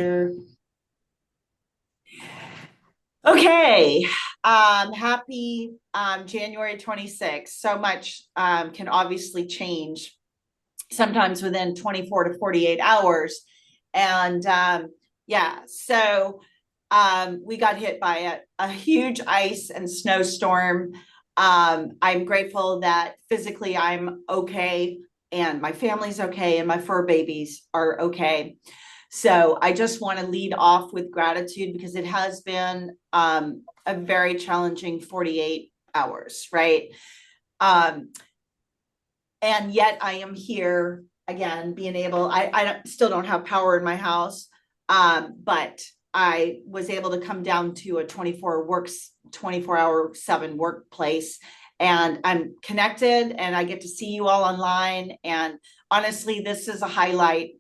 Sure. Okay. Happy January 26th. So much can obviously change sometimes within 24 to 48 hours. And yeah, so we got hit by a huge ice and snowstorm. I'm grateful that physically I'm okay and my family's okay and my fur babies are okay. So I just want to lead off with gratitude because it has been a very challenging 48 hours, right? Um, and yet I am here again, being able, still don't have power in my house, but I was able to come down to a 24-hour 7 workplace, and I'm connected and I get to see you all online. And honestly, this is a highlight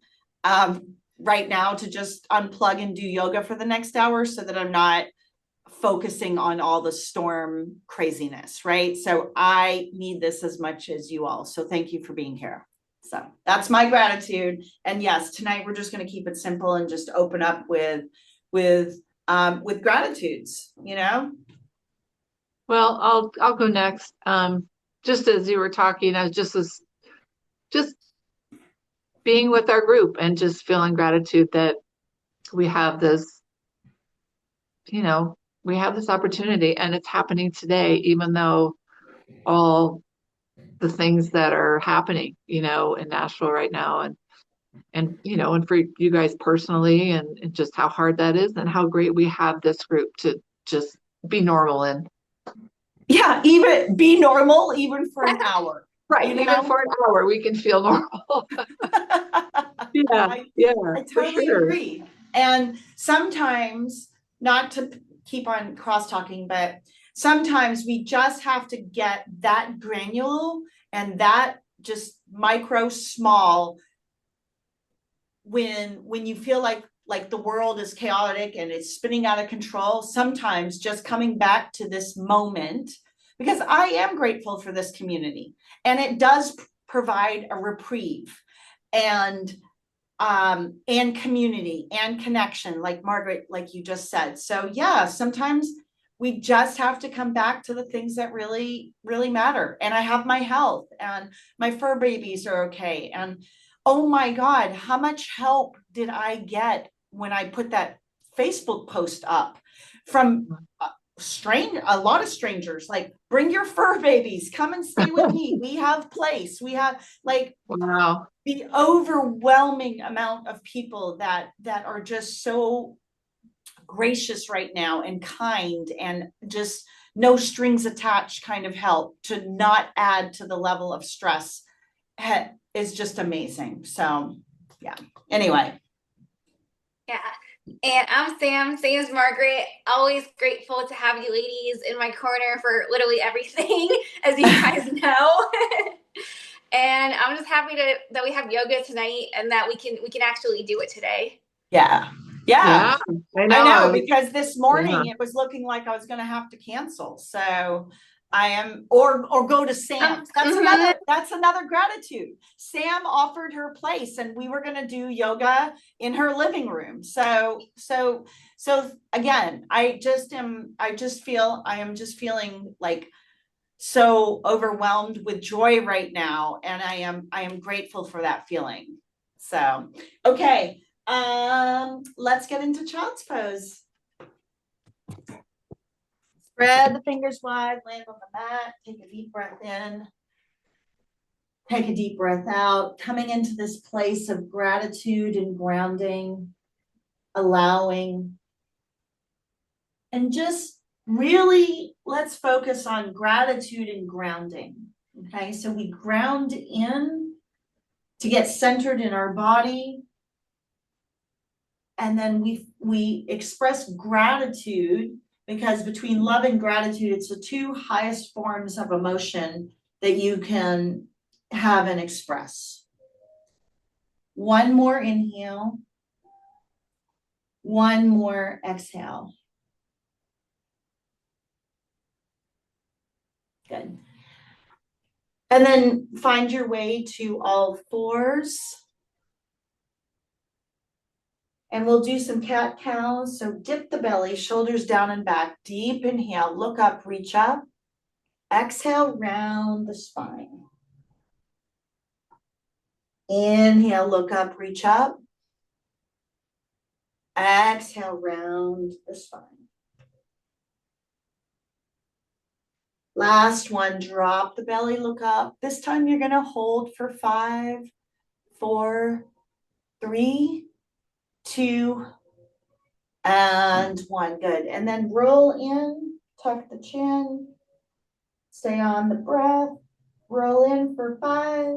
right now, to just unplug and do yoga for the next hour so that I'm not focusing on all the storm craziness, right? So I need this as much as you all. So thank you for being here. So that's my gratitude. And yes, tonight we're just going to keep it simple and just open up with gratitudes, you know? Well, I'll go next. Just as you were talking, I was just being with our group and just feeling gratitude that we have this, you know, we have this opportunity and it's happening today, even though all the things that are happening, in Nashville right now and for you guys personally and just how hard that is and how great we have this group to just be normal and Yeah, even be normal, even for an hour, right, you even know? for an hour we can feel normal. Yeah, I yeah, I for totally sure. agree. And sometimes, not to keep on cross talking, but sometimes we just have to get that granular and that just micro small when you feel like the world is chaotic and it's spinning out of control. Sometimes just coming back to this moment, because I am grateful for this community and it does provide a reprieve and community and connection, like Margaret, like you just said. So yeah, sometimes we just have to come back to the things that really, really matter. And I have my health and my fur babies are okay. And oh my God, how much help did I get when I put that Facebook post up from a lot of strangers, like, bring your fur babies, come and stay with me, we have place, we have, like, Wow. the overwhelming amount of people that are just so gracious right now and kind and just no strings attached kind of help to not add to the level of stress is just amazing. So yeah, anyway. Yeah. And I'm Sam, same as Margaret. Always grateful to have you ladies in my corner for literally everything, as you guys know. And I'm just happy that we have yoga tonight and that we can actually do it today. Yeah, yeah, Yeah, I I know. know, because this Yeah. morning it was looking like I was going to have to cancel. So I am, or go to Sam's. Mhm. That's another gratitude. Sam offered her place, and we were going to do yoga in her living room. So again, I am just feeling like so overwhelmed with joy right now, and I am grateful for that feeling. So okay, let's get into child's pose. Spread the fingers wide, land on the mat, take a deep breath in, take a deep breath out, coming into this place of gratitude and grounding, allowing, and just really let's focus on gratitude and grounding. Okay, so we ground in to get centered in our body, and then we express gratitude, because between love and gratitude, it's the two highest forms of emotion that you can have and express. One more inhale, one more exhale. Good. And then find your way to all fours. And we'll do some cat cows. So dip the belly, shoulders down and back. Deep inhale, look up, reach up. Exhale, round the spine. Inhale, look up, reach up. Exhale, round the spine. Last one, drop the belly, look up. This time you're going to hold for 5, 4, 3, 2, and 1. Good. And then roll in, tuck the chin, stay on the breath, roll in for 5,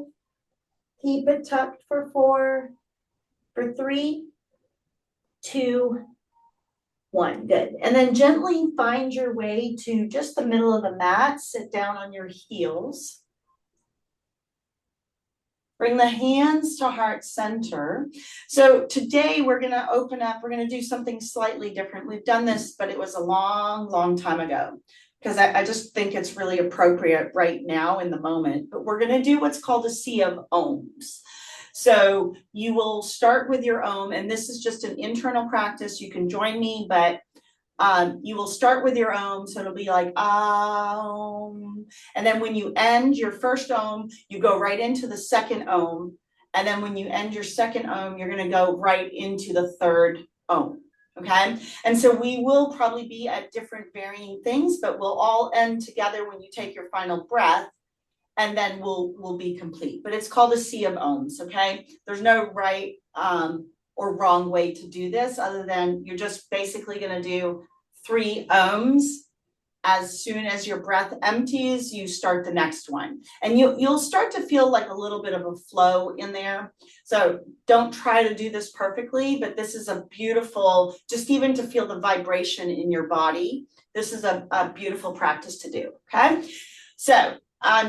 keep it tucked for 4, for 3, 2, 1. Good. And then gently find your way to just the middle of the mat. Sit down on your heels. Bring the hands to heart center. So today we're going to open up. We're going to do something slightly different. We've done this, but it was a long, long time ago because I just think it's really appropriate right now in the moment. But we're going to do what's called a sea of ohms. So you will start with your ohm, and this is just an internal practice. You can join me, but you will start with your ohm. So it'll be like, and then when you end your first ohm, you go right into the second ohm. And then when you end your second ohm, you're going to go right into the third ohm. Okay. And so we will probably be at different varying things, but we'll all end together when you take your final breath. And then we'll be complete. But it's called a sea of ohms, okay? There's no right or wrong way to do this other than you're just basically going to do 3 ohms. As soon as your breath empties, you start the next one. And you'll start to feel like a little bit of a flow in there. So don't try to do this perfectly, but this is a beautiful, just even to feel the vibration in your body. This is a beautiful practice to do, okay? So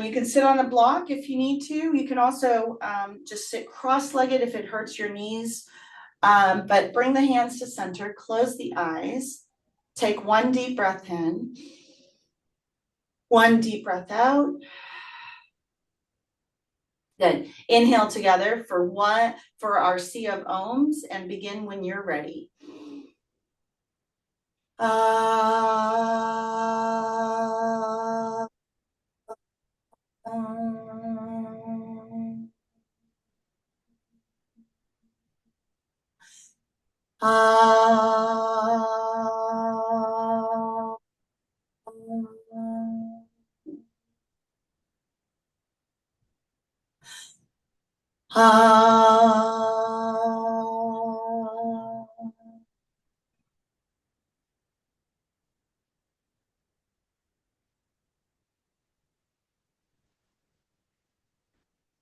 you can sit on a block if you need to. You can also just sit cross-legged if it hurts your knees. But bring the hands to center, close the eyes, take 1 deep breath in, 1 deep breath out. Good. Inhale together for our sea of ohms and begin when you're ready.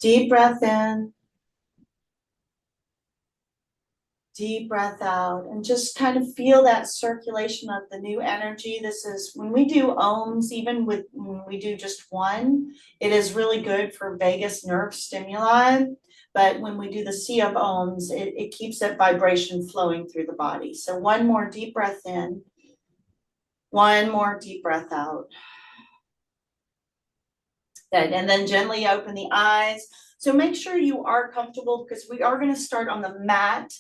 Deep breath in, deep breath out, and just kind of feel that circulation of the new energy. This is when we do ohms, even when we do just 1, it is really good for vagus nerve stimuli. But when we do the sea of ohms, it keeps that vibration flowing through the body. So 1 more deep breath in, 1 more deep breath out. Good. And then gently open the eyes. So make sure you are comfortable because we are going to start on the mat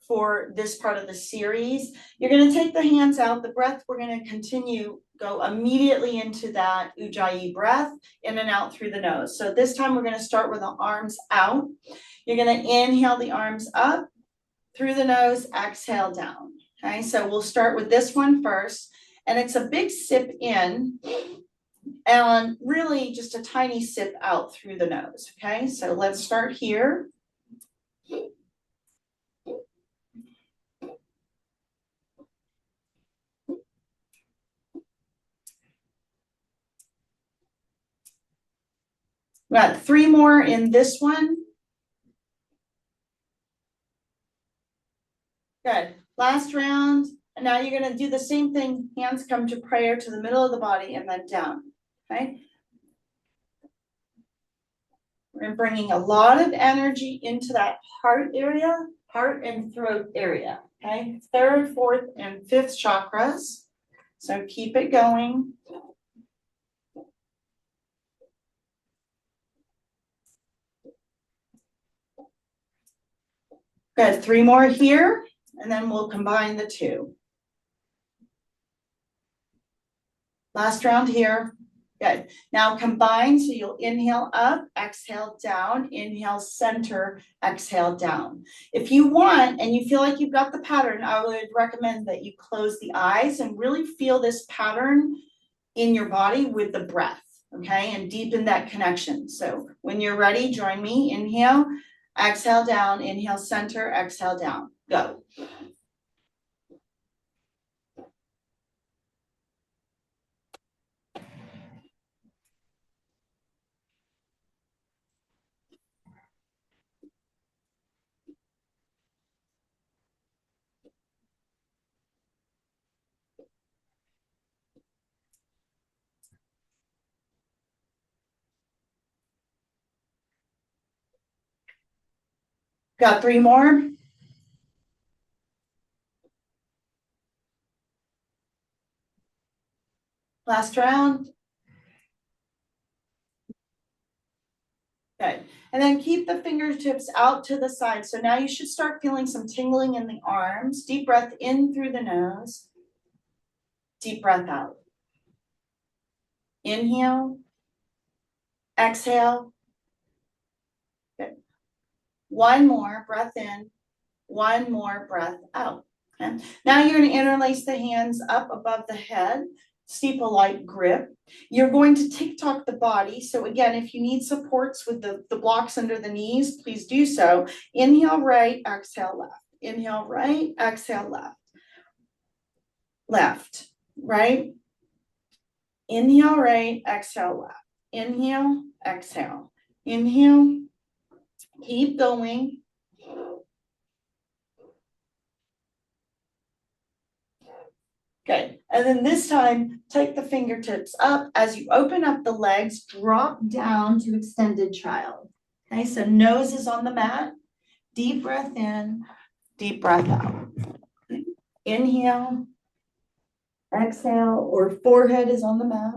for this part of the series. You're going to take the hands out. The breath, we're going to go immediately into that Ujjayi breath, in and out through the nose. So this time we're going to start with the arms out. You're going to inhale the arms up through the nose, exhale down. Okay, so we'll start with this one first. And it's a big sip in and really just a tiny sip out through the nose. Okay, so let's start here. We got 3 more in this one. Good. Last round. And now you're going to do the same thing. Hands come to prayer to the middle of the body and then down. Okay. We're bringing a lot of energy into that heart area, heart and throat area. Okay. 3rd, 4th, and 5th chakras. So keep it going. Good. 3 more here. and then we'll combine the two. Last round here. Good. Now combine, so you'll inhale up, exhale down, inhale center, exhale down. If you want and you feel like you've got the pattern, I would recommend that you close the eyes and really feel this pattern in your body with the breath, okay? And deepen that connection. So when you're ready, join me. Inhale, exhale down, inhale center, exhale down. Go. Got 3 more? Last round. Good. And then keep the fingertips out to the side. So now you should start feeling some tingling in the arms. Deep breath in through the nose. Deep breath out. Inhale. Exhale. Good. One more breath in. One more breath out. Okay. Now you're going to interlace the hands up above the head. Steeple-like grip. You're going to tick-tock the body. So again, if you need supports with the blocks under the knees, please do so. Inhale right, exhale left. Inhale right, exhale left. Left, right. Inhale right, exhale left. Inhale, exhale. Inhale. Keep going. Good. And then this time, take the fingertips up. As you open up the legs, drop down to extended child. Okay, so nose is on the mat. Deep breath in, deep breath out. Inhale, exhale, or forehead is on the mat.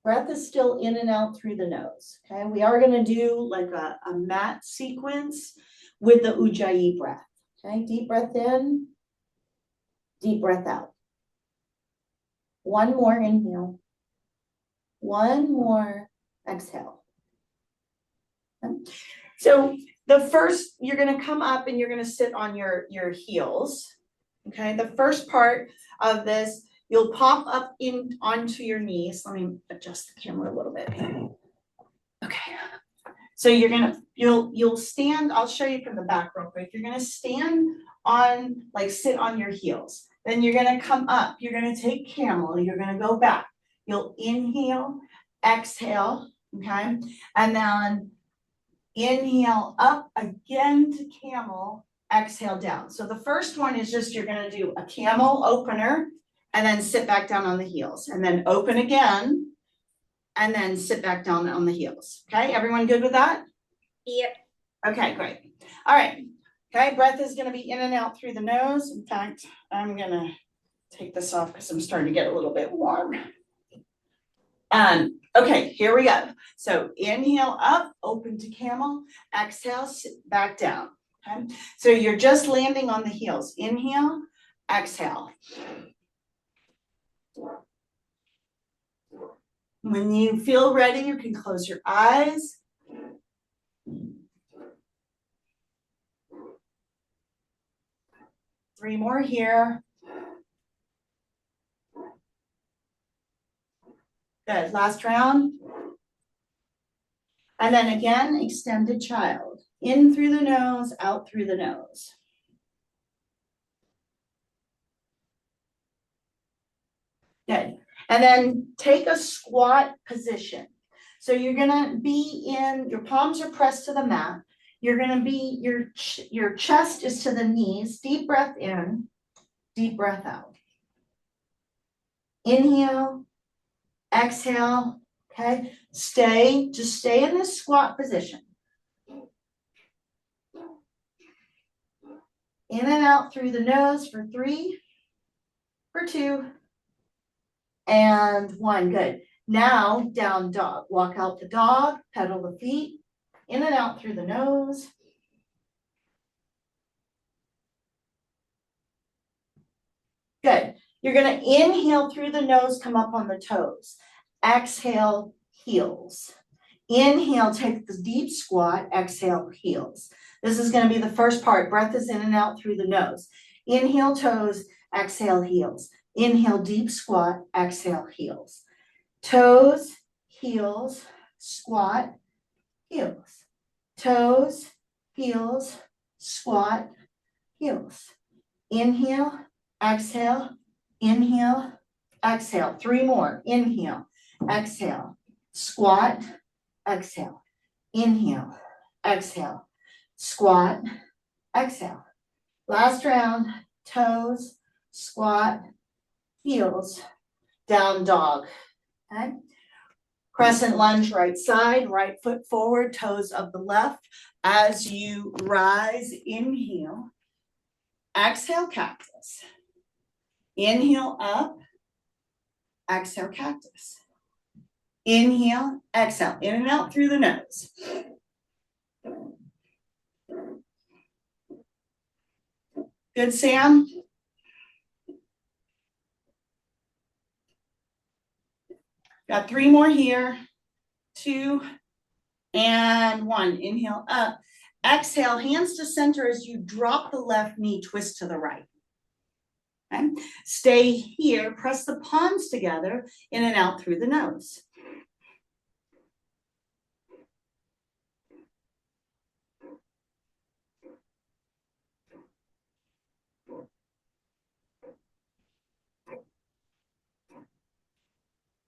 Breath is still in and out through the nose. Okay, we are going to do like a mat sequence with the Ujjayi breath. Okay, deep breath in. Deep breath out. One more inhale. One more exhale. So the first, you're going to come up and you're going to sit on your heels. Okay, the first part of this, you'll pop up in onto your knees. Let me adjust the camera a little bit. Okay. So you're going to, you'll stand, I'll show you from the back real quick. You're going to stand on, like sit on your heels. Then you're going to come up. You're going to take camel. You're going to go back. You'll inhale, exhale, okay? And then inhale up again to camel, exhale down. So the first one is just you're going to do a camel opener and then sit back down on the heels. And then open again and then sit back down on the heels. Okay, everyone good with that? Yep. Okay, great. All right. Okay, breath is going to be in and out through the nose. In fact, I'm going to take this off because I'm starting to get a little bit warm. Okay, here we go. So inhale up, open to camel, exhale, sit back down. Okay, so you're just landing on the heels. Inhale, exhale. When you feel ready, you can close your eyes. Three more here. Good, last round. And then again, extended child. In through the nose, out through the nose. Good. And then take a squat position. So you're gonna be in, your palms are pressed to the mat. You're gonna be, your chest is to the knees. Deep breath in, deep breath out. Inhale, exhale, okay? Just stay in this squat position. In and out through the nose for 3, for 2, and 1. Good. Now, down dog. Walk out the dog, pedal the feet, in and out through the nose. You're going to inhale through the nose, come up on the toes. Exhale, heels. Inhale, take the deep squat. Exhale, heels. This is going to be the first part. Breath is in and out through the nose. Inhale, toes. Exhale, heels. Inhale, deep squat. Exhale, heels. Toes, heels, squat, heels. Toes, heels, squat, heels. Inhale, exhale, inhale, exhale. 3 more. Inhale, exhale, squat, exhale. Inhale, exhale, squat, exhale. Last round. Toes, squat, heels, down dog. Okay. Crescent lunge, right side, right foot forward, toes of the left. As you rise, inhale. Exhale, cactus. Inhale up. Exhale, cactus. Inhale, exhale, in and out through the nose. Good, Sam? Got 3 more here. 2 and 1. Inhale up. Exhale, hands to center as you drop the left knee, twist to the right. Okay. Stay here, press the palms together, in and out through the nose.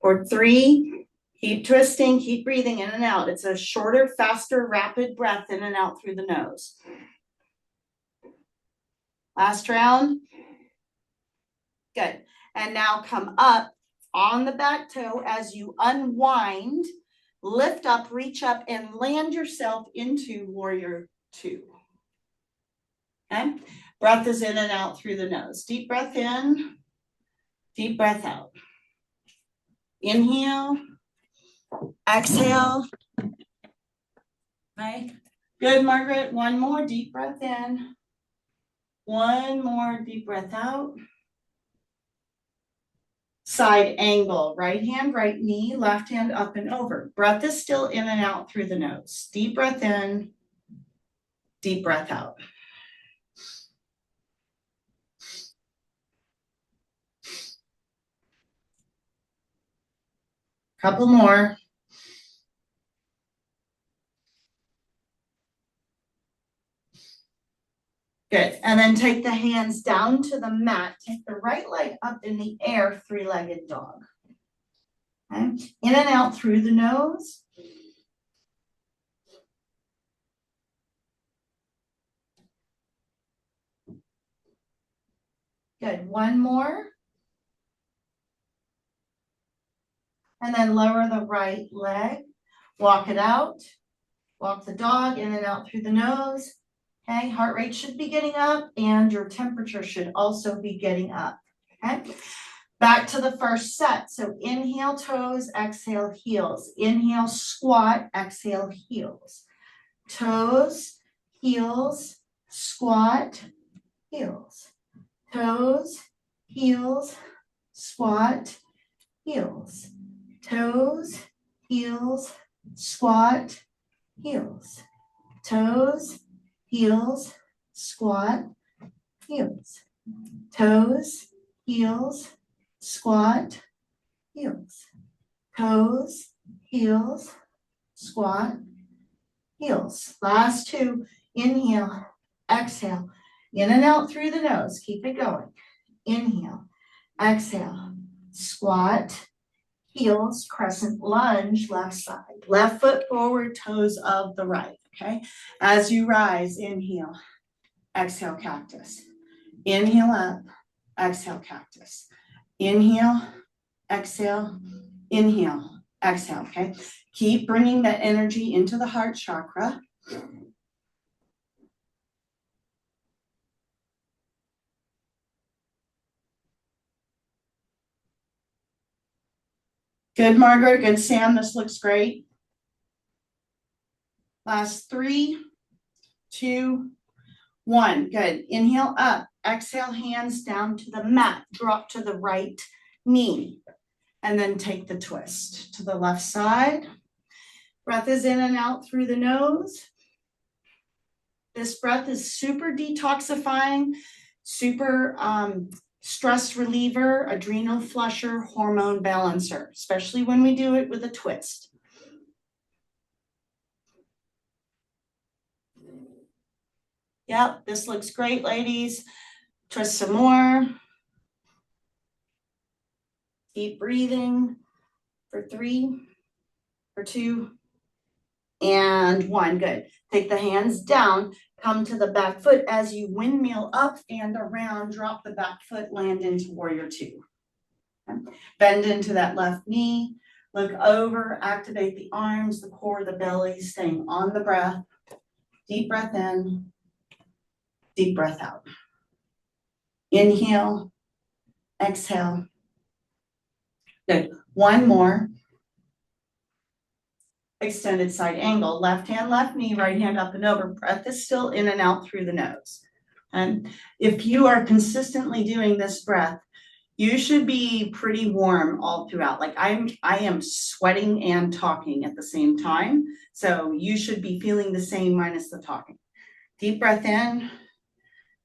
Or 3, keep twisting, keep breathing in and out. It's a shorter, faster, rapid breath in and out through the nose. Last round. Good. And now come up on the back toe as you unwind, lift up, reach up, and land yourself into warrior 2. Okay. Breath is in and out through the nose. Deep breath in, deep breath out. Inhale, exhale. Okay. Good, Margaret. 1 more deep breath in. 1 more deep breath out. Side angle, right hand, right knee, left hand up and over. Breath is still in and out through the nose. Deep breath in, deep breath out. Couple more. Good. And then take the hands down to the mat. Take the right leg up in the air, 3-legged dog. Okay. In and out through the nose. Good. 1 more. And then lower the right leg. Walk it out. Walk the dog in and out through the nose. Okay, heart rate should be getting up and your temperature should also be getting up. Okay, back to the first set. So inhale, toes, exhale, heels. Inhale, squat, exhale, heels. Toes, heels, squat, heels. Toes, heels, squat, heels. Toes, heels, squat, heels. Toes, heels, squat, heels. Toes, heels, squat, heels. Toes, heels, squat, heels. Last 2. Inhale, exhale, in and out through the nose. Keep it going. Inhale, exhale, squat, heels, crescent lunge, left side. Left foot forward, toes of the right. Okay. As you rise, inhale, exhale, cactus. Inhale up, exhale, cactus. Inhale, exhale, inhale, exhale. Okay. Keep bringing that energy into the heart chakra. Good, Margaret. Good, Sam. This looks great. Last 3, 2, 1. Good. Inhale up. Exhale, hands down to the mat. Drop to the right knee. And then take the twist to the left side. Breath is in and out through the nose. This breath is super detoxifying, super stress reliever, adrenal flusher, hormone balancer, especially when we do it with a twist. Yep, this looks great, ladies. Twist some more. Deep breathing for 3, for 2, and 1. Good. Take the hands down, come to the back foot as you windmill up and around, drop the back foot, land into warrior 2. Bend into that left knee, look over, activate the arms, the core, the belly, staying on the breath. Deep breath in, deep breath out. Inhale, exhale. Good. 1 more. Extended side angle, left hand, left knee, right hand up and over. Breath is still in and out through the nose. And if you are consistently doing this breath, you should be pretty warm all throughout. Like I am sweating and talking at the same time. So you should be feeling the same minus the talking. Deep breath in,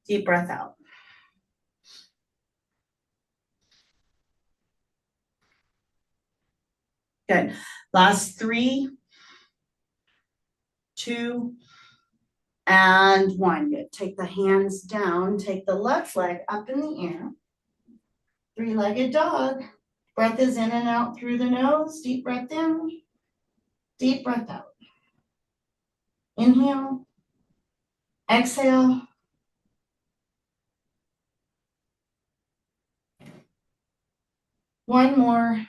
deep breath out. Good. Last 3, 2, and 1. Good. Take the hands down. Take the left leg up in the air. 3-legged dog. Breath is in and out through the nose. Deep breath in. Deep breath out. Inhale. Exhale. One more.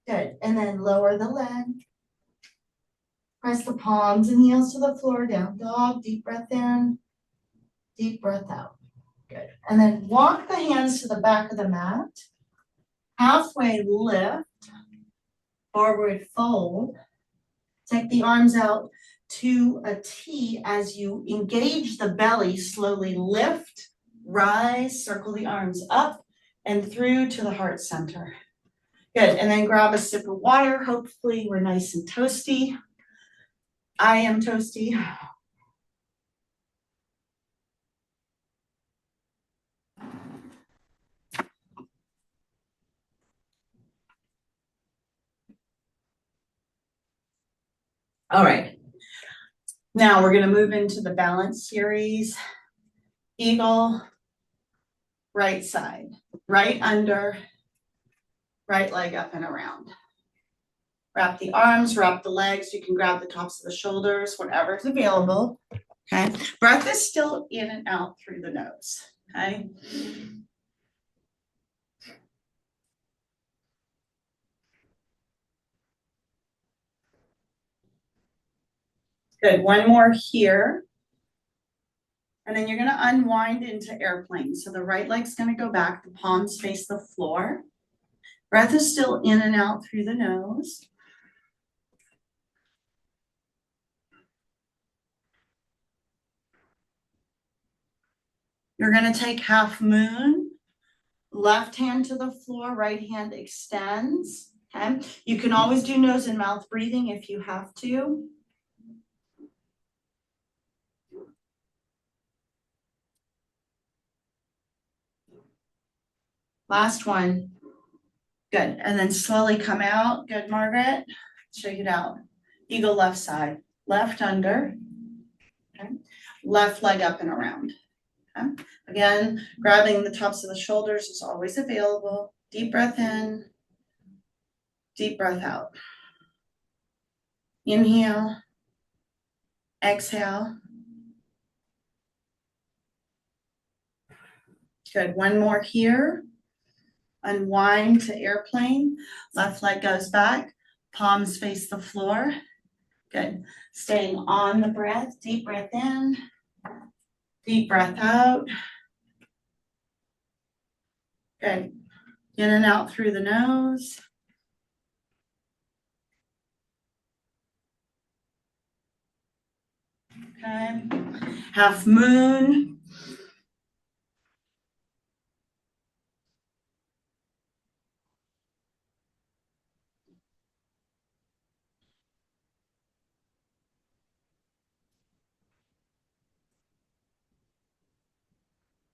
Good. And then lower the leg. Press the palms and heels to the floor. Down dog. Deep breath in. Deep breath out. Good. And then walk the hands to the back of the mat. Halfway lift. Forward fold. Take the arms out to a T as you engage the belly. Slowly lift, rise, circle the arms up and through to the heart center. Good. And then grab a sip of water. Hopefully we're nice and toasty. I am toasty. All right. Now we're going to move into the balance series. Eagle, right side, right under, right leg up and around. Wrap the arms, wrap the legs. You can grab the tops of the shoulders, whatever is available. Okay. Breath is still in and out through the nose. Okay. Good. 1 more here. And then you're going to unwind into airplane. So the right leg's going to go back. The palms face the floor. Breath is still in and out through the nose. You're going to take half moon. Left hand to the floor, right hand extends. Okay. You can always do nose and mouth breathing if you have to. Last one. Good. And then slowly come out. Good, Margaret. Shake it out. Eagle left side. Left under. Okay. Left leg up and around. Okay. Again, grabbing the tops of the shoulders is always available. Deep breath in. Deep breath out. Inhale. Exhale. Good. 1 more here. Unwind to airplane. Left leg goes back. Palms face the floor. Good. Staying on the breath. Deep breath in. Deep breath out. Good. In and out through the nose. Okay. half moon.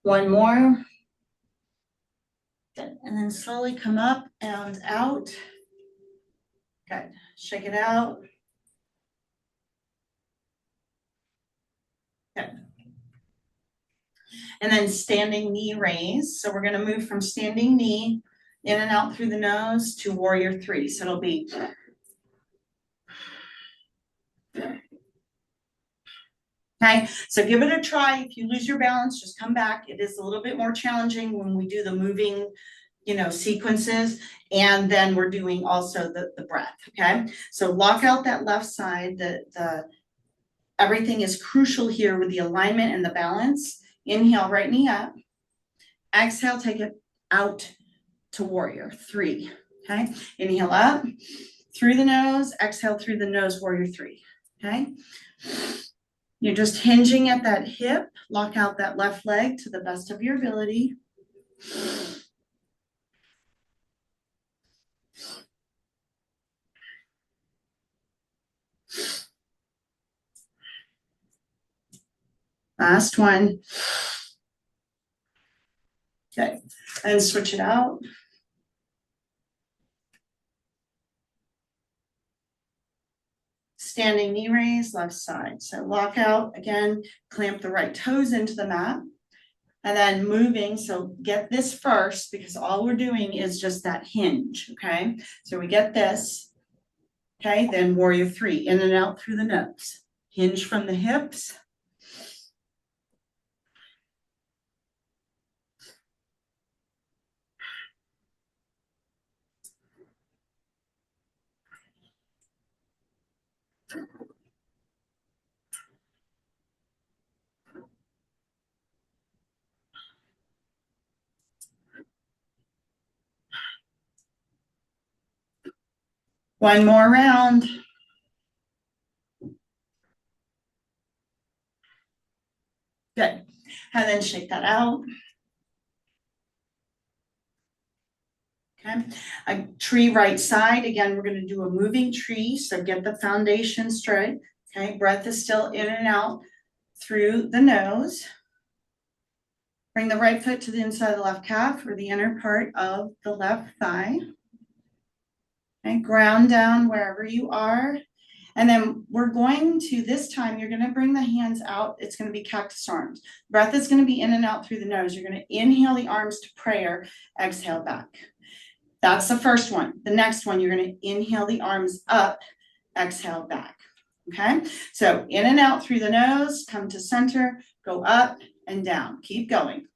One more. Good. And then slowly come up and out. Good. Shake it out. Good. And then standing knee raise. So we're going to move from standing knee in and out through the nose to warrior three. So it'll be okay. So give it a try. If you lose your balance, just come back. It is a little bit more challenging when we do the moving, sequences. And then we're doing also the breath. Okay. So lock out that left side. The everything is crucial here with the alignment and the balance. Inhale, right knee up. Exhale, take it out to warrior three. Okay. Inhale up through the nose. Exhale through the nose, warrior three. Okay. You're just hinging at that hip. Lock out that left leg to the best of your ability. Last one. Okay, and switch it out. Standing knee raise, left side. So lock out, again, clamp the right toes into the mat. And then moving, so get this first because all we're doing is just that hinge, okay? So we get this, okay? Then warrior three, in and out through the nose. Hinge from the hips. One more round. Good. And then shake that out. Okay. A tree right side. Again, we're going to do a moving tree. So get the foundation straight. Okay. Breath is still in and out through the nose. Bring the right foot to the inside of the left calf or the inner part of the left thigh. Okay. Ground down wherever you are. And then we're going to, this time, you're going to bring the hands out. It's going to be cactus arms. Breath is going to be in and out through the nose. You're going to inhale the arms to prayer, exhale back. That's the first one. The next one, you're going to inhale the arms up, exhale back. Okay. So in and out through the nose, come to center, go up and down. Keep going.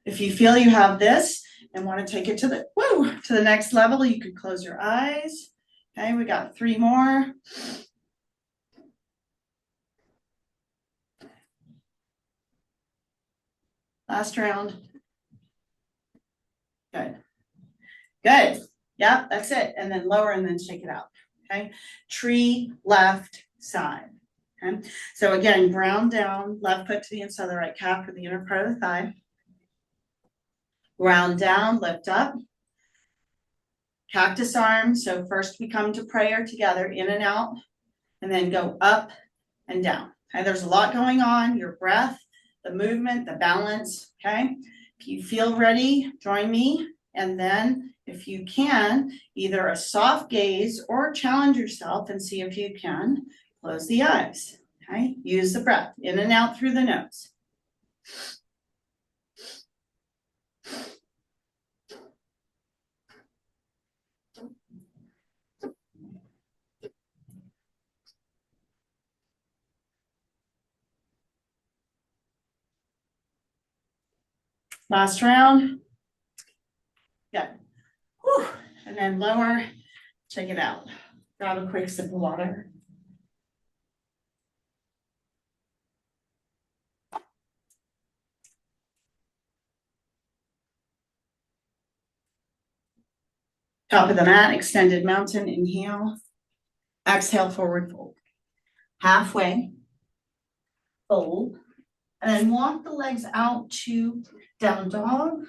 If you feel you have this and want to take it to the next level, you could close your eyes. Okay, we got 3 more. Last round. Good. Good. Yep, that's it. And then lower and then shake it out. Okay. Tree left side. Okay. So again, ground down, left foot to the inside of the right calf or the inner part of the thigh. Ground down, lift up. Cactus arms. So first we come to prayer together, in and out, and then go up and down. Okay. There's a lot going on. Your breath, the movement, the balance. Okay. If you feel ready, join me. And then if you can, either a soft gaze or challenge yourself and see if you can close the eyes. Okay. Use the breath in and out through the nose. Last round. Good. Whew. And then lower, check it out. Grab a quick sip of water. Top of the mat, extended mountain, inhale. Exhale, forward fold. Halfway, fold. And then walk the legs out to down dog.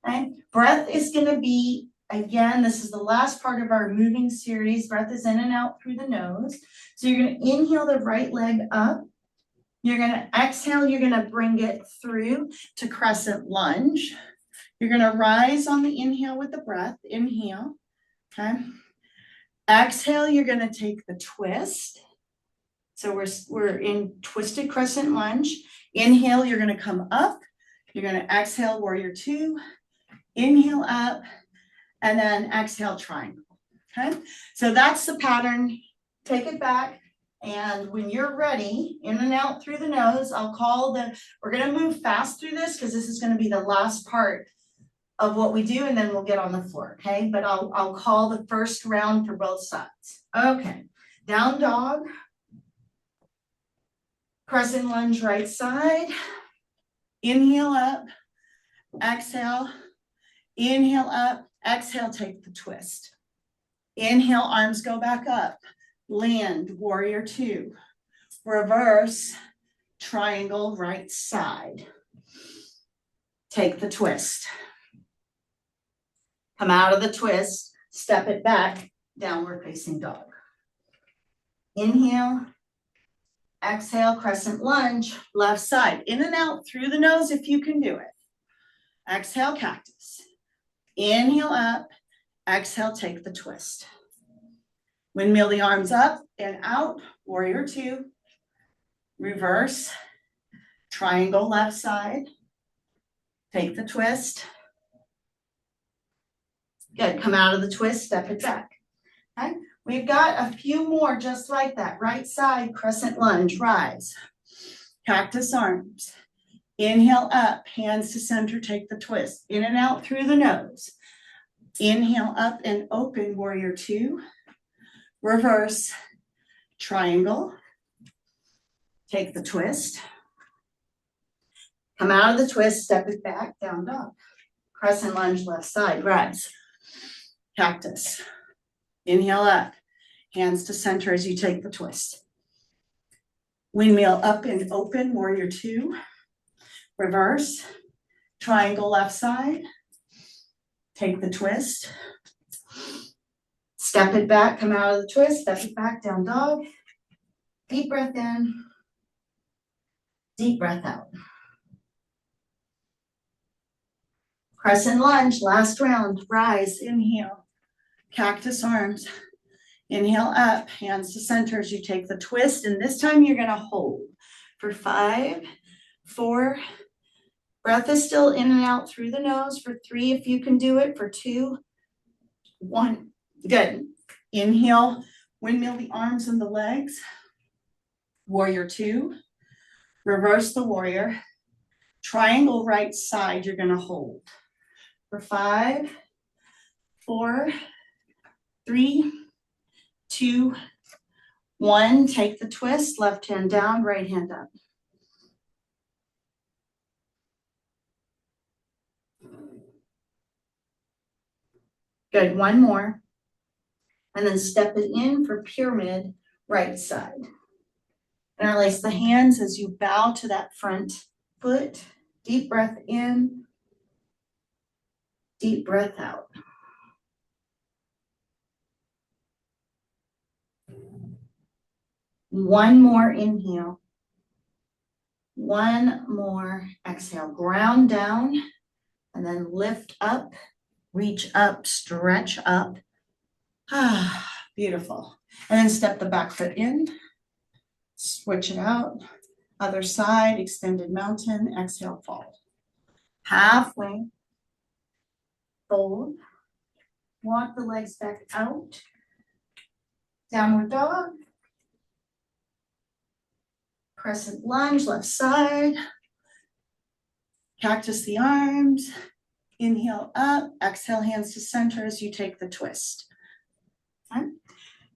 Okay. Breath is going to be, again, this is the last part of our moving series. Breath is in and out through the nose. So you're going to inhale the right leg up. You're going to exhale, you're going to bring it through to crescent lunge. You're going to rise on the inhale with the breath. Inhale. Okay. Exhale, you're going to take the twist. So we're in twisted crescent lunge. Inhale, you're going to come up. You're going to exhale, warrior two. Inhale up, and then exhale, triangle. Okay, so that's the pattern. Take it back, and when you're ready, in and out through the nose, we're going to move fast through this because this is going to be the last part of what we do, and then we'll get on the floor, okay? But I'll call the first round for both sides. Okay, down dog, crescent lunge right side, inhale up, exhale, inhale up, exhale, take the twist. Inhale, arms go back up, land, warrior two, reverse, triangle, right side. Take the twist. Come out of the twist, step it back, downward facing dog. Inhale, exhale, crescent lunge, left side. In and out through the nose if you can do it. Exhale, cactus. Inhale up, exhale, take the twist. Windmill the arms up and out, warrior two. Reverse, triangle left side. Take the twist. Good, come out of the twist, step it back. Okay, we've got a few more just like that. Right side, crescent lunge, rise. Cactus arms. Inhale up, hands to center, take the twist. In and out through the nose. Inhale up and open, warrior two. Reverse, triangle. Take the twist. Come out of the twist, step it back, down dog. Crescent lunge, left side, rise. Cactus. Inhale up, hands to center as you take the twist. Windmill up and open, warrior two. Reverse, triangle left side. Take the twist. Step it back, come out of the twist, step it back, down dog. Deep breath in. Deep breath out. Crescent lunge, last round, rise, inhale. Cactus arms. Inhale up, hands to center as you take the twist, and this time you're gonna hold for 5, 4, breath is still in and out through the nose for 3 if you can do it, for 2, 1, good. Inhale, windmill the arms and the legs. Warrior two, reverse the warrior. Triangle right side, you're gonna hold. For 5, 4, 3, 2, 1, take the twist, left hand down, right hand up. Good, one more. And then step it in for pyramid, right side. Interlace the hands as you bow to that front foot. Deep breath in, deep breath out. One more inhale. One more exhale. Ground down and then lift up, reach up, stretch up. Ah, beautiful. And then step the back foot in. Switch it out. Other side, extended mountain, exhale, fall. Halfway. Fold. Walk the legs back out. Downward dog. Crescent lunge, left side. Cactus the arms. Inhale up, exhale, hands to center as you take the twist. Okay.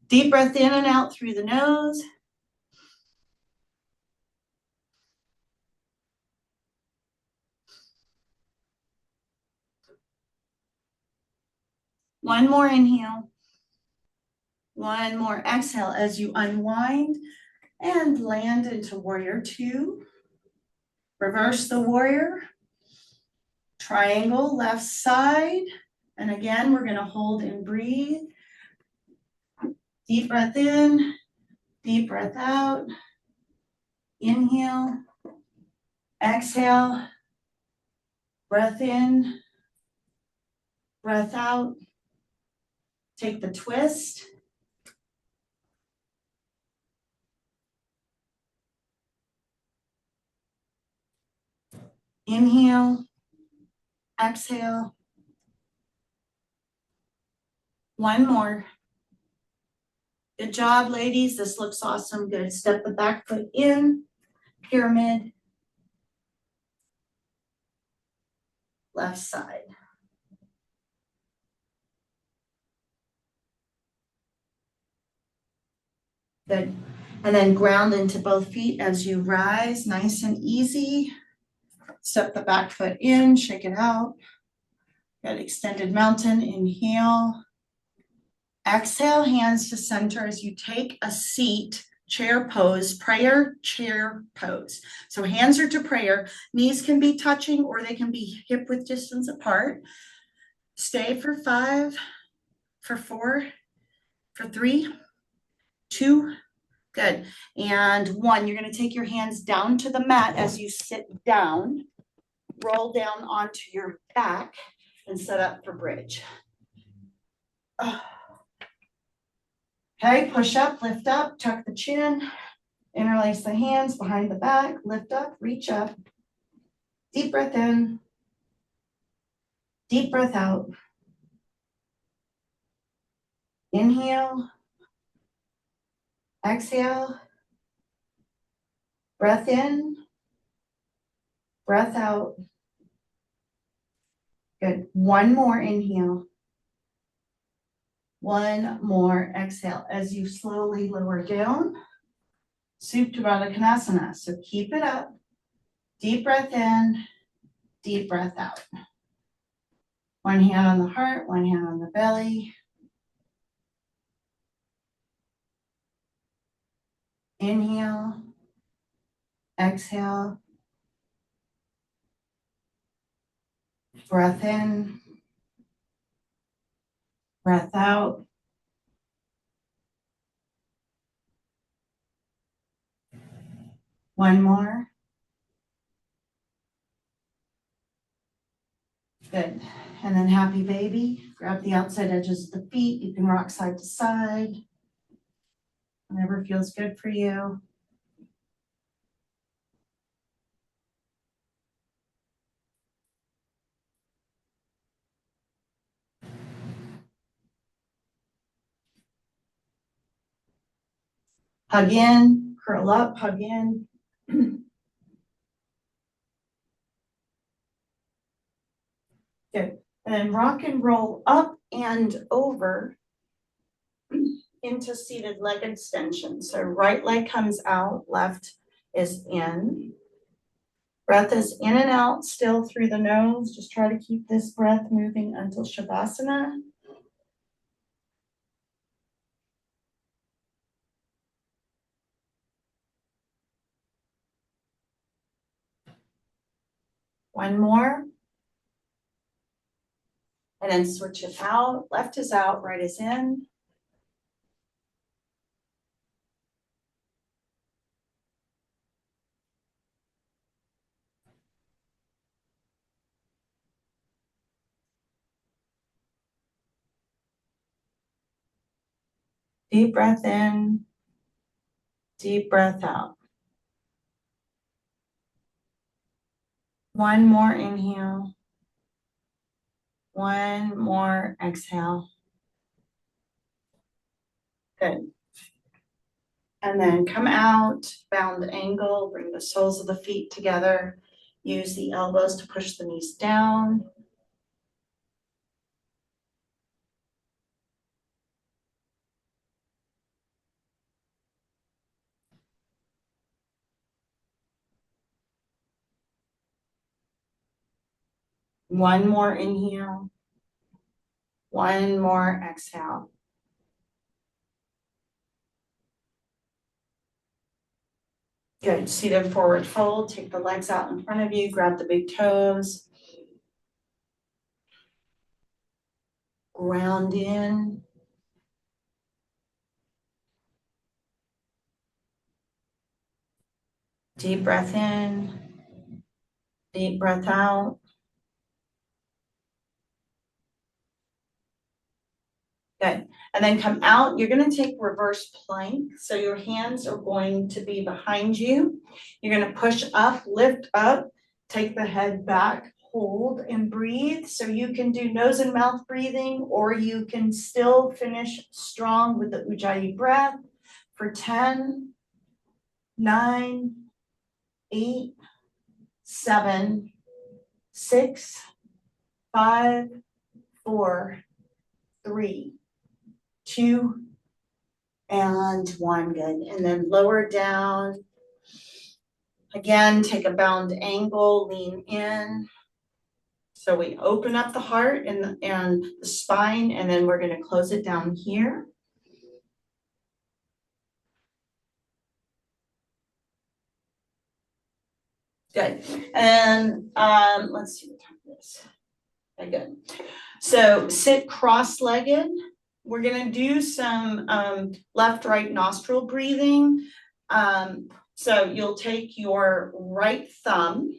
Deep breath in and out through the nose. One more inhale. One more exhale as you unwind and land into warrior two. Reverse the warrior. Triangle left side. And again, we're going to hold and breathe. Deep breath in, deep breath out. Inhale, exhale, breath in, breath out. Take the twist. Inhale, exhale. One more. Good job, ladies. This looks awesome. Good. Step the back foot in, pyramid, left side. Good. And then ground into both feet as you rise, nice and easy. Step the back foot in, shake it out. Good. Extended mountain, inhale. Exhale, hands to center as you take a seat, chair pose, prayer, chair pose. So hands are to prayer, knees can be touching or they can be hip width distance apart. Stay for 5, for 4, for 3, 2, good. And 1, you're going to take your hands down to the mat as you sit down, roll down onto your back and set up for bridge. Okay, push up, lift up, tuck the chin, interlace the hands behind the back, lift up, reach up. Deep breath in, deep breath out. Inhale, exhale, breath in, breath out. Good. One more inhale. One more exhale as you slowly lower down. Supta Baddha Konasana. So keep it up. Deep breath in, deep breath out. One hand on the heart, one hand on the belly. Inhale, exhale. Breath in, breath out. One more. Good. And then happy baby. Grab the outside edges of the feet. You can rock side to side. Whatever feels good for you. Hug in, curl up, hug in. Good. And then rock and roll up and over into seated leg extension. So right leg comes out, left is in. Breath is in and out, still through the nose. Just try to keep this breath moving until Shavasana. One more. And then switch it out. Left is out, right is in. Deep breath in, deep breath out. One more inhale. One more exhale. Good. And then come out, bound angle, bring the soles of the feet together. Use the elbows to push the knees down. One more inhale. One more exhale. Good. Seated forward fold. Take the legs out in front of you. Grab the big toes. Ground in. Deep breath in. Deep breath out. Good. And then come out. You're going to take reverse plank. So your hands are going to be behind you. You're going to push up, lift up, take the head back, hold and breathe. So you can do nose and mouth breathing, or you can still finish strong with the Ujjayi breath for 10, 9, 8, 7, 6, 5, 4, 3, 2, and 1. Good. And then lower down. Again, take a bound angle, lean in. So we open up the heart and the spine, and then we're going to close it down here. Good. And let's see what time it is. Okay, good. So sit cross-legged. We're going to do some left-right nostril breathing. So you'll take your right thumb.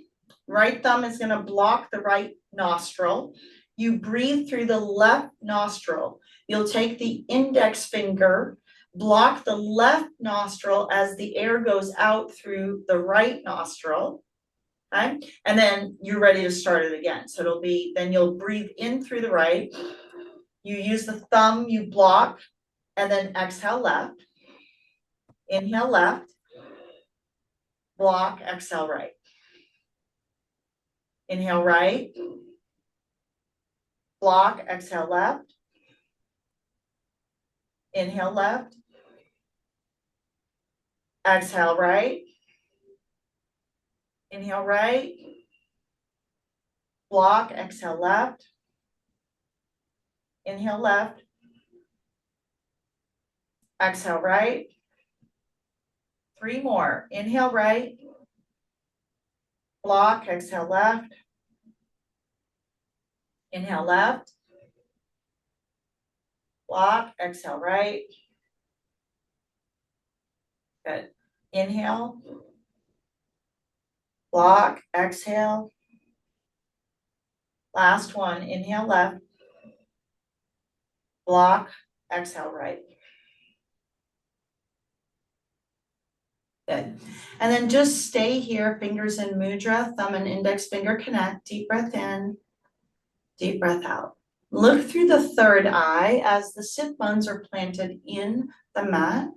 Right thumb is going to block the right nostril. You breathe through the left nostril. You'll take the index finger, block the left nostril as the air goes out through the right nostril. Okay, and then you're ready to start it again. So it'll be, then you'll breathe in through the right. You use the thumb, you block, and then exhale left. Inhale left. Block, exhale right. Inhale right. Block, exhale left. Inhale left. Exhale right. Inhale right. Block, exhale left. Inhale left. Exhale right. 3 more. Inhale right. Block, exhale left. Inhale left. Block, exhale right. Good. Inhale. Block, exhale. Last one. Inhale left. Block, exhale right. Good. And then just stay here, fingers in mudra, thumb and index finger connect. Deep breath in, deep breath out. Look through the third eye as the sit bones are planted in the mat.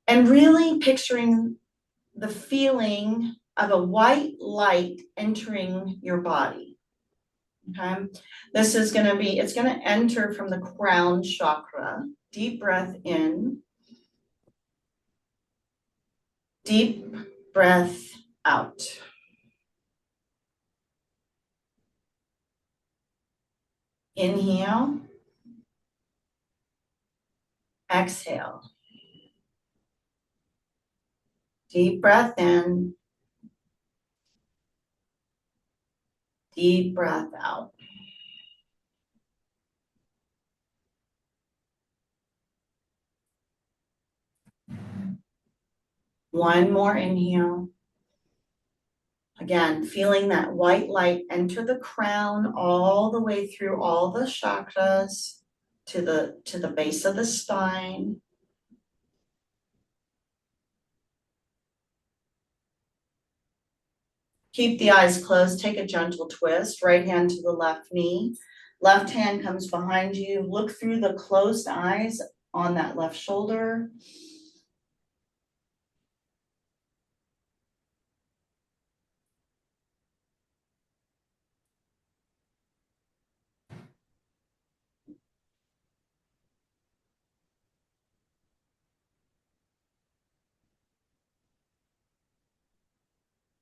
And really picturing the feeling of a white light entering your body. Okay. This is going to be, it's going to enter from the crown chakra. Deep breath in. Deep breath out. Inhale. Exhale. Deep breath in. Deep breath out. One more inhale. Again, feeling that white light enter the crown all the way through all the chakras to the base of the spine. Keep the eyes closed. Take a gentle twist. Right hand to the left knee. Left hand comes behind you. Look through the closed eyes on that left shoulder.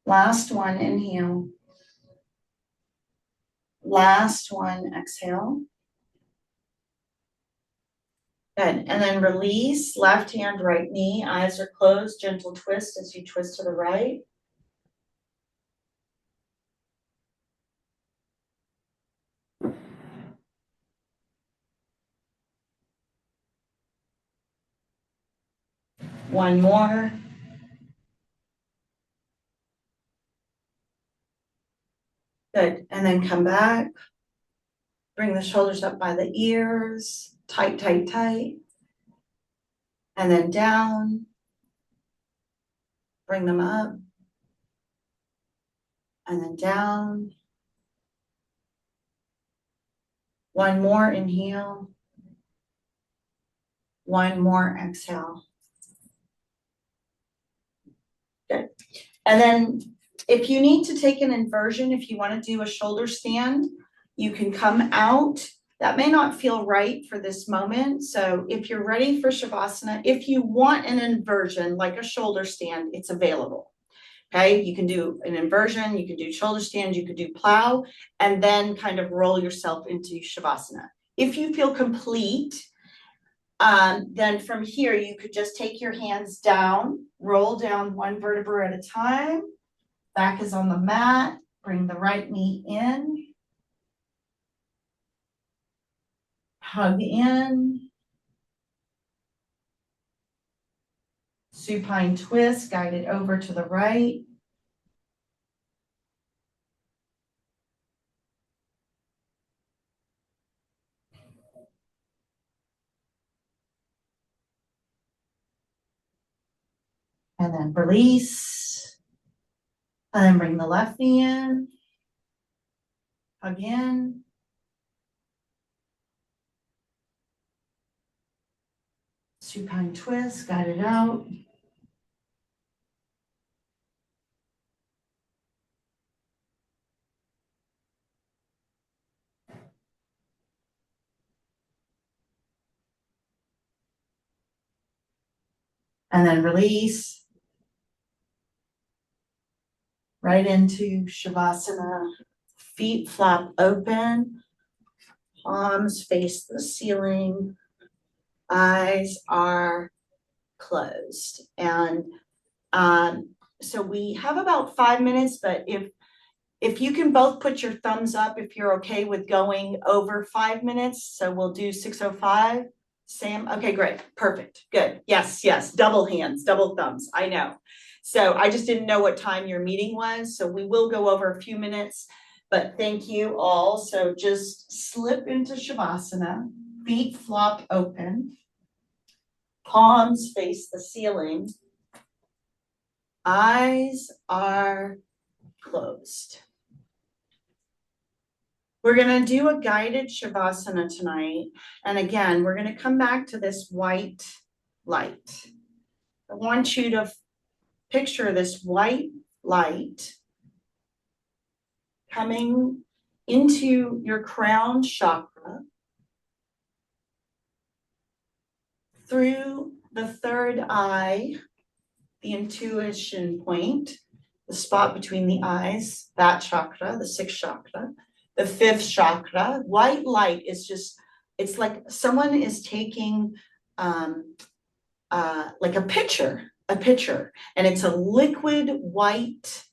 Last one, inhale. Last one, exhale. Good. And then release, left hand, right knee, eyes are closed, gentle twist as you twist to the right. One more. Good. And then come back. Bring the shoulders up by the ears. Tight, tight, tight. And then down. Bring them up. And then down. One more inhale. One more exhale. Good. And then if you need to take an inversion, if you want to do a shoulder stand, you can come out. That may not feel right for this moment. So if you're ready for Shavasana, if you want an inversion like a shoulder stand, it's available. Okay, you can do an inversion, you can do shoulder stand, you could do plow, and then kind of roll yourself into Shavasana. If you feel complete, then from here, you could just take your hands down, roll down one vertebra at a time. Back is on the mat. Bring the right knee in. Hug in. Supine twist, guide it over to the right. And then release. And then bring the left knee in. Hug in. Supine twist, guide it out. And then release. Right into Shavasana. Feet flap open. Palms face the ceiling. Eyes are closed. And so we have about 5 minutes, but if you can both put your thumbs up if you're okay with going over 5 minutes. So we'll do 6:05. Sam, okay, great, perfect, good. Yes, yes, double hands, double thumbs, I know. So I just didn't know what time your meeting was. So we will go over a few minutes, but thank you all. So just slip into Shavasana, feet flop open, palms face the ceiling, eyes are closed. We're going to do a guided Shavasana tonight. And again, we're going to come back to this white light. I want you to picture this white light coming into your crown chakra through the third eye, the intuition point, the spot between the eyes, that chakra, the sixth chakra. The fifth chakra, white light is just, it's like someone is taking like a pitcher, and it's a liquid white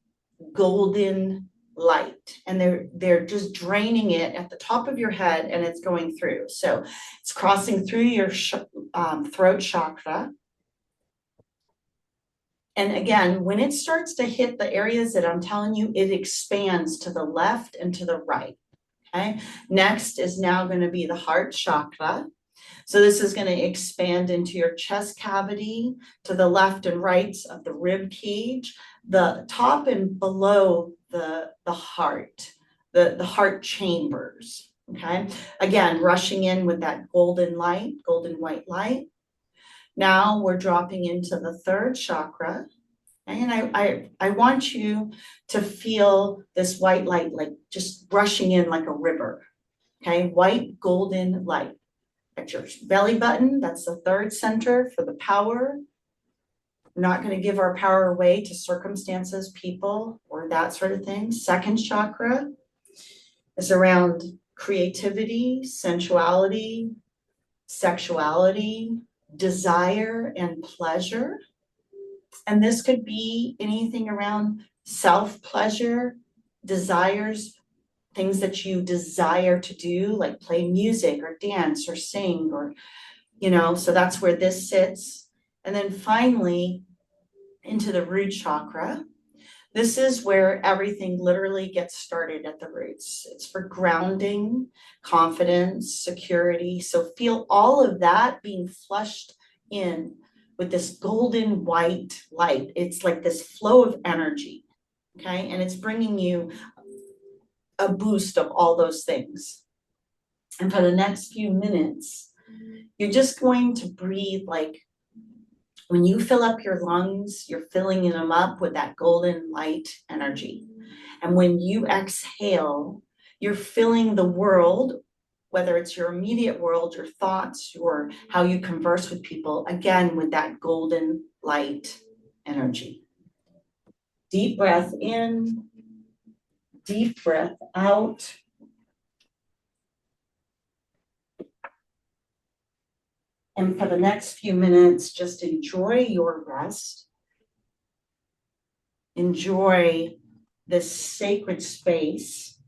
golden light, and they're just draining it at the top of your head, and it's going through. So it's crossing through your throat chakra. And again, when it starts to hit the areas that I'm telling you, it expands to the left and to the right. Okay. Next is now going to be the heart chakra. So this is going to expand into your chest cavity to the left and right of the rib cage, the top and below the heart, the heart chambers. Okay. Again, rushing in with that golden light, golden white light. Now we're dropping into the third chakra. And I want you to feel this white light, like just rushing in like a river. Okay, white golden light. At your belly button, that's the third center for the power. We're not going to give our power away to circumstances, people, or that sort of thing. Second chakra. is around creativity, sensuality, sexuality, desire, and pleasure. And this could be anything around self-pleasure, desires, things that you desire to do, like play music or dance or sing or, so that's where this sits. And then finally, into the root chakra. This is where everything literally gets started at the roots. It's for grounding, confidence, security. So feel all of that being flushed in with this golden white light. It's like this flow of energy, okay? And it's bringing you a boost of all those things. And for the next few minutes, you're just going to breathe like when you fill up your lungs, you're filling them up with that golden light energy. And when you exhale, you're filling the world, whether it's your immediate world, your thoughts, or how you converse with people, again, with that golden light energy. Deep breath in, deep breath out. And for the next few minutes, just enjoy your rest. Enjoy this sacred space.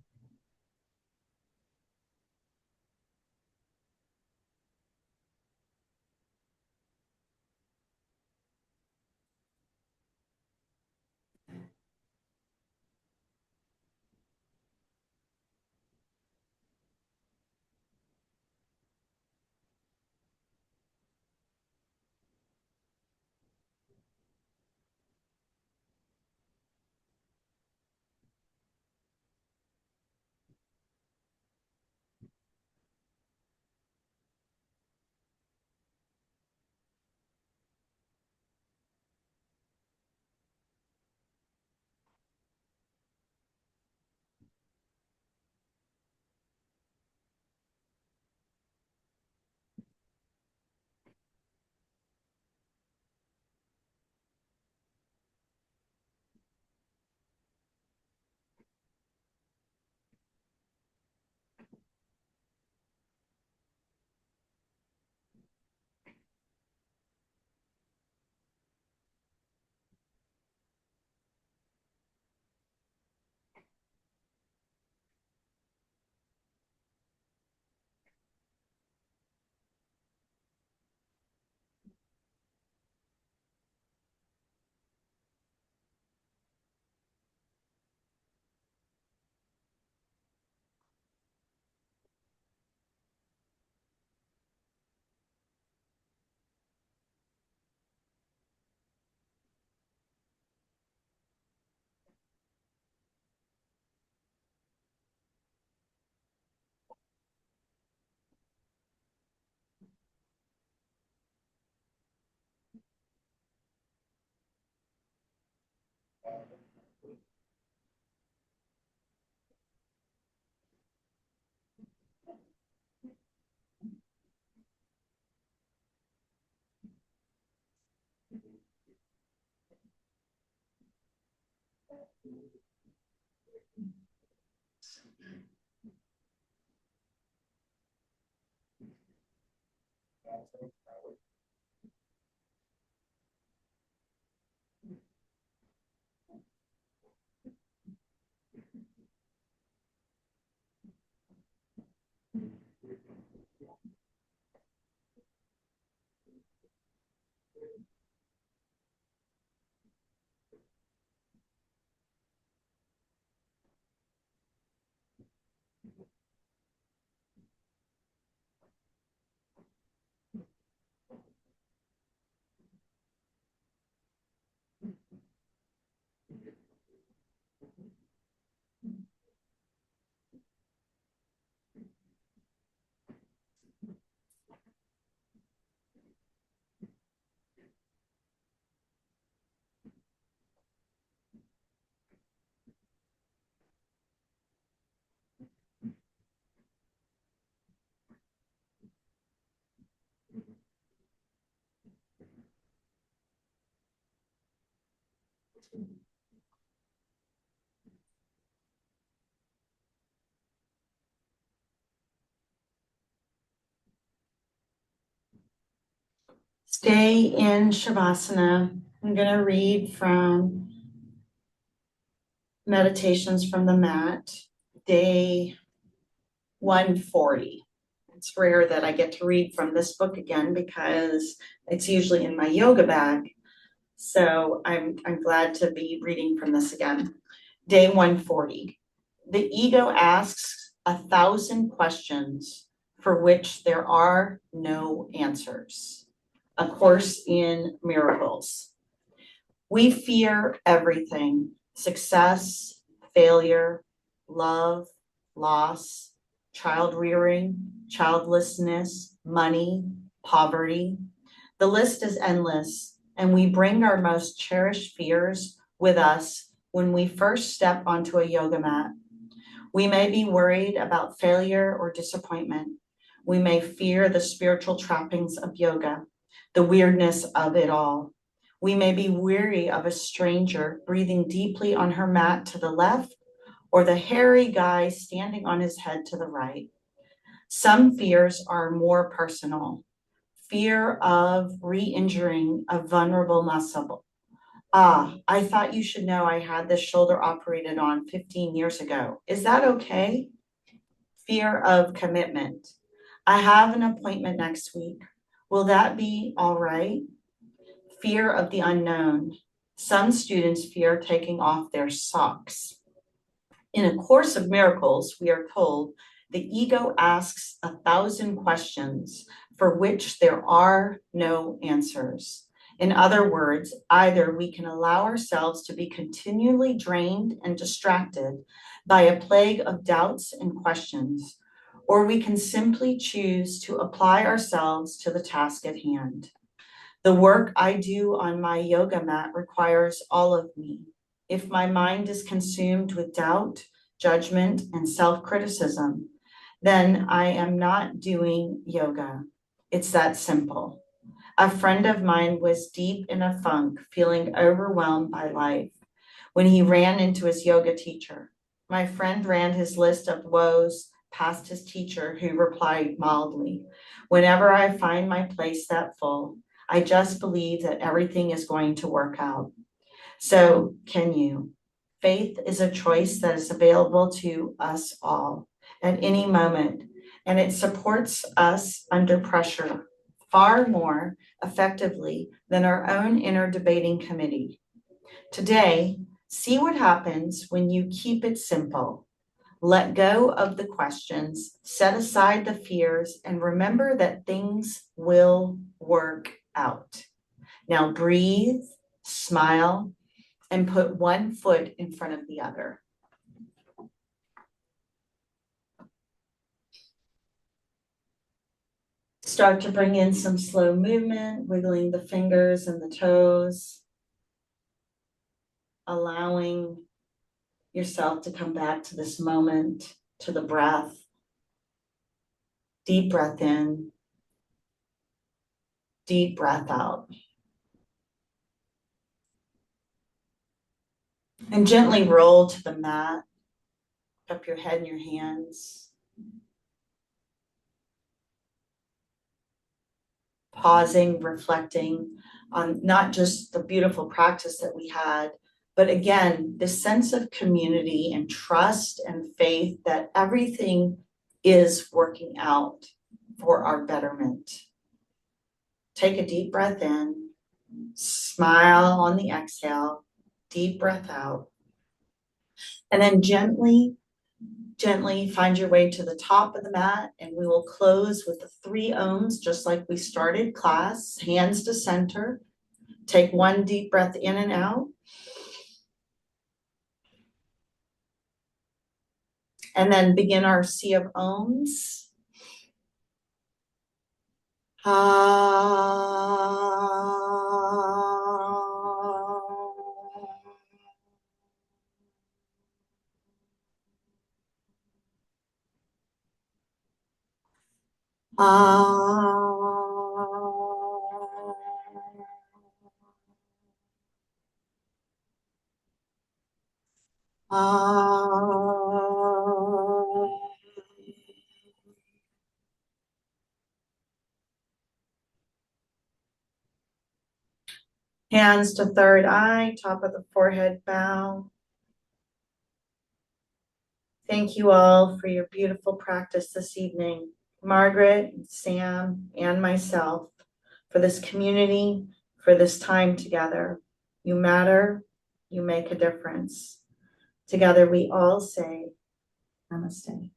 Stay in Shavasana. I'm going to read from Meditations from the Mat, day 140. It's rare that I get to read from this book again because it's usually in my yoga bag. So I'm glad to be reading from this again. Day 140. The ego asks 1,000 questions for which there are no answers. A Course in Miracles. We fear everything: success, failure, love, loss, child rearing, childlessness, money, poverty. The list is endless, and we bring our most cherished fears with us when we first step onto a yoga mat. We may be worried about failure or disappointment. We may fear the spiritual trappings of yoga, the weirdness of it all. We may be weary of a stranger breathing deeply on her mat to the left, or the hairy guy standing on his head to the right. Some fears are more personal. Fear of re-injuring a vulnerable muscle. I thought you should know I had this shoulder operated on 15 years ago. Is that okay? Fear of commitment. I have an appointment next week. Will that be all right? Fear of the unknown. Some students fear taking off their socks. In A Course of Miracles, we are told the ego asks 1,000 questions for which there are no answers. In other words, either we can allow ourselves to be continually drained and distracted by a plague of doubts and questions, or we can simply choose to apply ourselves to the task at hand. The work I do on my yoga mat requires all of me. If my mind is consumed with doubt, judgment, and self-criticism, then I am not doing yoga. It's that simple. A friend of mine was deep in a funk, feeling overwhelmed by life, when he ran into his yoga teacher. My friend ran his list of woes past his teacher, who replied mildly, "Whenever I find my place that full, I just believe that everything is going to work out." So can you? Faith is a choice that is available to us all at any moment, and it supports us under pressure far more effectively than our own inner debating committee. Today, see what happens when you keep it simple. Let go of the questions, set aside the fears, and remember that things will work out. Now breathe, smile, and put one foot in front of the other. Start to bring in some slow movement, wiggling the fingers and the toes, allowing yourself to come back to this moment, to the breath. Deep breath in, deep breath out. And gently roll to the mat, up your head in your hands. Pausing, reflecting on not just the beautiful practice that we had, but again, this sense of community and trust and faith that everything is working out for our betterment. Take a deep breath in, smile on the exhale, deep breath out, and then gently find your way to the top of the mat, and we will close with the 3 ohms, just like we started class. Hands to center. Take one deep breath in and out. And then begin our sea of ohms. Hands to third eye, top of the forehead bow. Thank you all for your beautiful practice this evening. Margaret, Sam, and myself, for this community, for this time together. You matter, you make a difference. Together we all say, Namaste.